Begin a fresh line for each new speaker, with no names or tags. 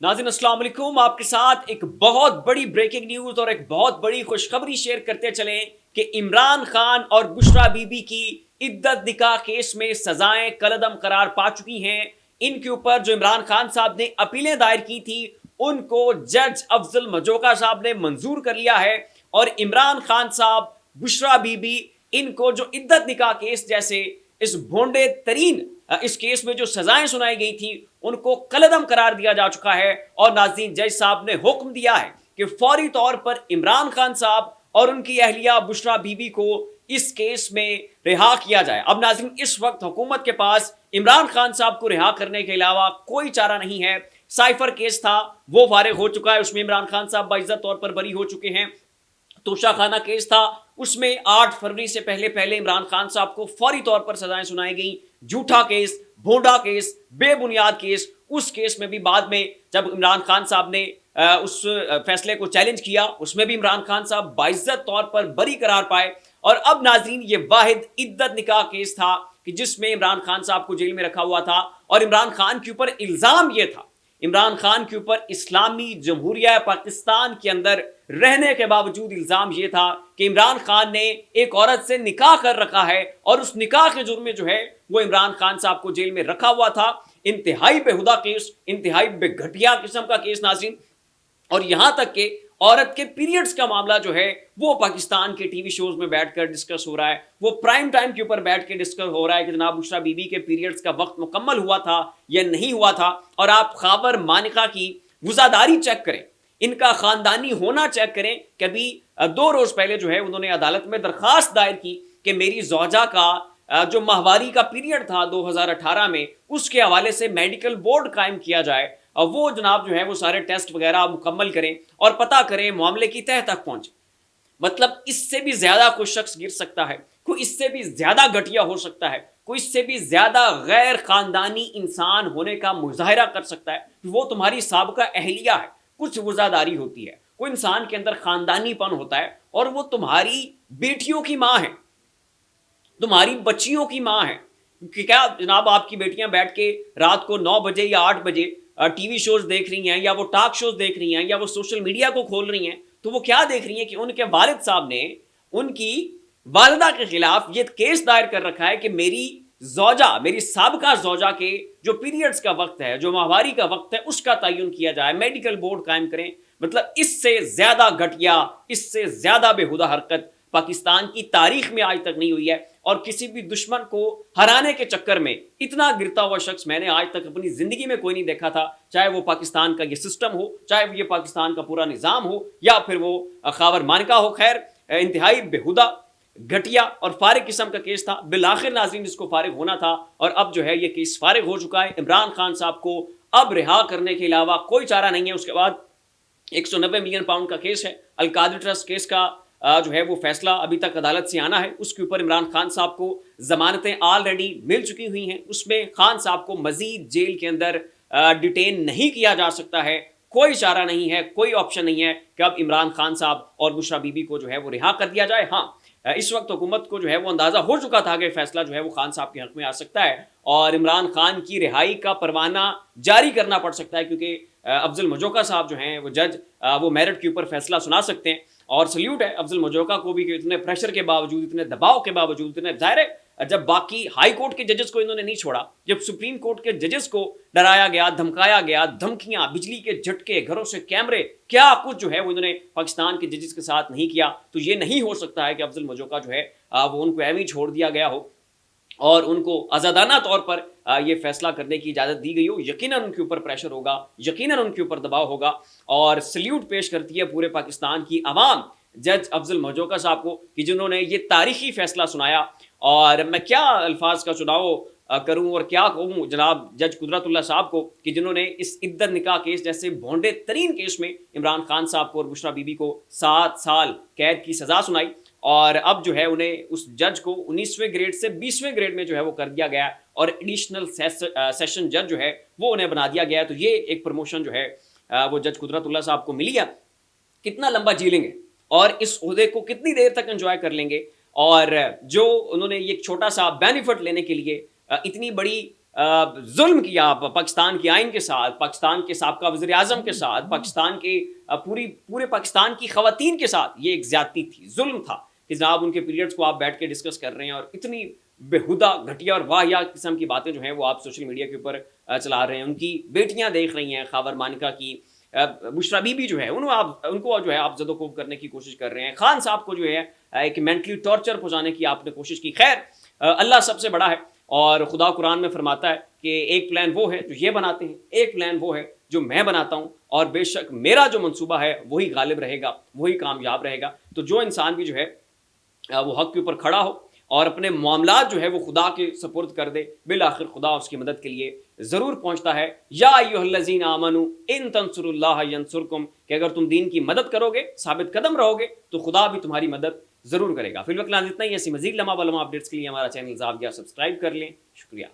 नाज़रीन अस्सलाम वालेकुम। आपके साथ एक बहुत बड़ी ब्रेकिंग न्यूज़ और एक बहुत बड़ी खुशखबरी शेयर करते चलें कि इमरान खान और बुशरा बीबी की इद्दत निकाह केस में सजाएं कलअदम करार पा चुकी हैं। इनके ऊपर जो इमरान खान साहब ने अपीलें दायर की थी उनको जज अफजल मजोका साहब ने मंजूर कर लिया है और इमरान खान साहब, बुशरा बीबी, इनको जो इद्दत निकाह केस जैसे इस भोंडे तरीन इस केस में जो सजाएं सुनाई गई थी उनको कलअदम करार दिया जा चुका है और नाज़रीन जज साहब ने हुक्म दिया है कि फौरी तौर पर इमरान खान साहब और उनकी अहलिया बुशरा बीबी को इस केस में रिहा किया जाए। अब नाज़रीन इस वक्त हुकूमत के पास इमरान खान साहब को रिहा करने के अलावा कोई चारा नहीं है। साइफर केस था वो फारिग हो चुका है, उसमें इमरान खान साहब बाइज्जत तौर पर बरी हो चुके हैं। तोशा खाना केस था उसमें 8 फरवरी से पहले इमरान खान साहब को फौरी तौर पर सजाएं सुनाई गई। झूठा केस, भोंडा केस, बेबुनियाद केस, उस केस में भी बाद में जब इमरान खान साहब ने उस फैसले को चैलेंज किया उसमें भी इमरान खान साहब बाइज्जत तौर पर बरी करार पाए। और अब नाज़रीन ये वाहिद इद्दत निकाह केस था कि जिसमें इमरान खान साहब को जेल में रखा हुआ था और इमरान खान के ऊपर इल्ज़ाम ये था, इमरान खान के ऊपर इस्लामी जमहूरिया पाकिस्तान के अंदर रहने के बावजूद इल्ज़ाम ये था कि इमरान खान ने एक औरत से निकाह कर रखा है और उस निकाह के जुर्म में जो है वो इमरान खान साहब को जेल में रखा हुआ था। इंतहाई बेहुदा केस, इंतहाई बेघटिया किस्म का केस नाज़रीन। और यहां तक कि औरत के पीरियड्स का मामला जो है वो पाकिस्तान के टीवी शोज में बैठकर डिस्कस हो रहा है, वो प्राइम टाइम के ऊपर बैठ के डिस्कस हो रहा है कि जनाब बुशरा बीबी के पीरियड्स का वक्त मुकम्मल हुआ था या नहीं हुआ था। और आप खाबर मानिका की वज़ादारी चेक करें, इनका खानदानी होना चेक करें। कभी 2 रोज पहले जो है उन्होंने अदालत में दरखास्त दायर की कि मेरी ज़ौजा का जो माहवारी का पीरियड था 2018 में उसके हवाले से मेडिकल बोर्ड कायम किया जाए और वो जनाब जो है वो सारे टेस्ट वगैरह मुकम्मल करें और पता करें, मामले की तह तक पहुंचे। मतलब इससे भी ज्यादा कोई शख्स गिर सकता है, कोई इससे भी ज्यादा घटिया हो सकता है, कोई इससे भी ज्यादा गैर खानदानी इंसान होने का मुजाहरा कर सकता है। वो तुम्हारी साबका अहलिया है, कुछ वज़ादारी होती है, कोई इंसान के अंदर खानदानीपन होता है और वो तुम्हारी बेटियों की माँ है, तुम्हारी बच्चियों की माँ है। कि क्या जनाब आपकी बेटियां बैठ के रात को 9 बजे या 8 बजे टीवी शोज देख रही हैं या वो टॉक शोज देख रही हैं या वो सोशल मीडिया को खोल रही हैं, तो वो क्या देख रही हैं कि उनके वालिद साहब ने उनकी वालिदा के खिलाफ ये केस दायर कर रखा है कि मेरी ज़ौजा, मेरी साबका ज़ौजा के जो पीरियड्स का वक्त है, जो माहवारी का वक्त है, उसका तयन किया जाए, मेडिकल बोर्ड कायम करें। मतलब इससे ज्यादा घटिया, इससे ज्यादा बेहुदा हरकत पाकिस्तान की तारीख में आज तक नहीं हुई है। और किसी भी दुश्मन को हराने के चक्कर में इतना गिरता हुआ शख्स मैंने आज तक अपनी जिंदगी में कोई नहीं देखा था, चाहे वो पाकिस्तान का ये सिस्टम हो, चाहे ये पाकिस्तान का पूरा निज़ाम हो या फिर वो खावर मानका हो। खैर इंतहाई बेहुदा, घटिया और फारिग किस्म का केस था। बिलाखिर नाज़रीन इसको फारिग होना था और अब जो है ये केस फारिग हो चुका है। इमरान खान साहब को अब रिहा करने के अलावा कोई चारा नहीं है। उसके बाद 190 मिलियन पाउंड का केस है, अलकादर ट्रस्ट केस का जो है वो फैसला अभी तक अदालत से आना है। उसके ऊपर इमरान खान साहब को जमानतें ऑलरेडी मिल चुकी हुई हैं, उसमें खान साहब को मजीद जेल के अंदर डिटेन नहीं किया जा सकता है। कोई चारा नहीं है, कोई ऑप्शन नहीं है कि अब इमरान खान साहब और बुशरा बीबी को जो है वो रिहा कर दिया जाए। हाँ, इस वक्त हुकूमत को जो है वो अंदाजा हो चुका था कि फैसला जो है वो खान साहब के हक में आ सकता है और इमरान खान की रिहाई का परवाना जारी करना पड़ सकता है, क्योंकि अफजल मजोका साहब जो हैं वो जज वो मेरिट के ऊपर फैसला सुना सकते हैं। और सल्यूट है अफजल मजोका को भी कि इतने प्रेशर के बावजूद, इतने दबाव के बावजूद, इतने ज़ाहिर है जब बाकी हाई कोर्ट के जजेस को इन्होंने नहीं छोड़ा, जब सुप्रीम कोर्ट के जजेस को डराया गया, धमकाया गया, धमकियां, बिजली के झटके, घरों से कैमरे, क्या कुछ जो है वो इन्होंने पाकिस्तान के जजेस के साथ नहीं किया, तो ये नहीं हो सकता है कि अफजल मजोका जो है वो उनको एवं ही छोड़ दिया गया हो और उनको आज़ादाना तौर पर ये फैसला करने की इजाज़त दी गई हो। यकीनन उनके ऊपर प्रेशर होगा, यकीनन उनके ऊपर दबाव होगा और सल्यूट पेश करती है पूरे पाकिस्तान की आवाम जज अफजल मजोका साहब को कि जिन्होंने ये तारीखी फैसला सुनाया। और मैं क्या अल्फाज का चुनाव करूं और क्या कहूं जनाब जज कुदरतुल्लाह साहब को कि जिन्होंने इस इद्दत निकाह केस जैसे भोंडे तरीन केस में इमरान खान साहब को और बुशरा बीबी को 7 साल कैद की सज़ा सुनाई और अब जो है उन्हें उस जज को 19वें ग्रेड से 20वें ग्रेड में जो है वो कर दिया गया और एडिशनल सेशन जज जो है वो उन्हें बना दिया गया है। तो ये एक प्रमोशन जो है वो जज कुदरतुल्लाह साहब को मिली है। कितना लंबा जी लेंगे और इस ओहदे को कितनी देर तक एंजॉय कर लेंगे, और जो उन्होंने ये छोटा सा बेनिफिट लेने के लिए इतनी बड़ी ظلم کیا پاکستان کے آئین کے ساتھ، پاکستان کے سابقہ وزیر اعظم کے ساتھ، پاکستان کے پورے پاکستان کی خواتین کے ساتھ، یہ ایک زیادتی تھی، ظلم تھا کہ جناب ان کے پیریڈز کو آپ بیٹھ کے ڈسکس کر رہے ہیں اور اتنی بےہودہ گھٹیا اور واہیا قسم کی باتیں جو ہیں وہ آپ سوشل میڈیا کے اوپر چلا رہے ہیں. ان کی بیٹیاں دیکھ رہی ہیں، خاور مانکا کی بشرا بی بی جو ہے ان کو جو ہے آپ زد و کوب کرنے کی کوشش کر رہے ہیں. خان صاحب کو جو ہے ایک مینٹلی ٹارچر پہنچانے کی آپ نے کوشش کی. خیر اللہ سب سے بڑا ہے اور خدا قرآن میں فرماتا ہے کہ ایک پلان وہ ہے جو یہ بناتے ہیں، ایک پلان وہ ہے جو میں بناتا ہوں، اور بے شک میرا جو منصوبہ ہے وہی غالب رہے گا، وہی کامیاب رہے گا. تو جو انسان بھی جو ہے وہ حق کے اوپر کھڑا ہو اور اپنے معاملات جو ہے وہ خدا کے سپرد کر دے، بالآخر خدا اس کی مدد کے لیے ضرور پہنچتا ہے. یا ایھا الذین آمنوا ان تنصروا اللہ ینصرکم، کہ اگر تم دین کی مدد کرو گے، ثابت قدم رہو گے، تو خدا بھی تمہاری مدد ضرور کرے گا. فی الوقت اتنا ہی. ایسی مزید لمحہ بلمحہ اپڈیٹس کے لیے ہمارا چینل زاویہ سبسکرائب کر لیں. شکریہ.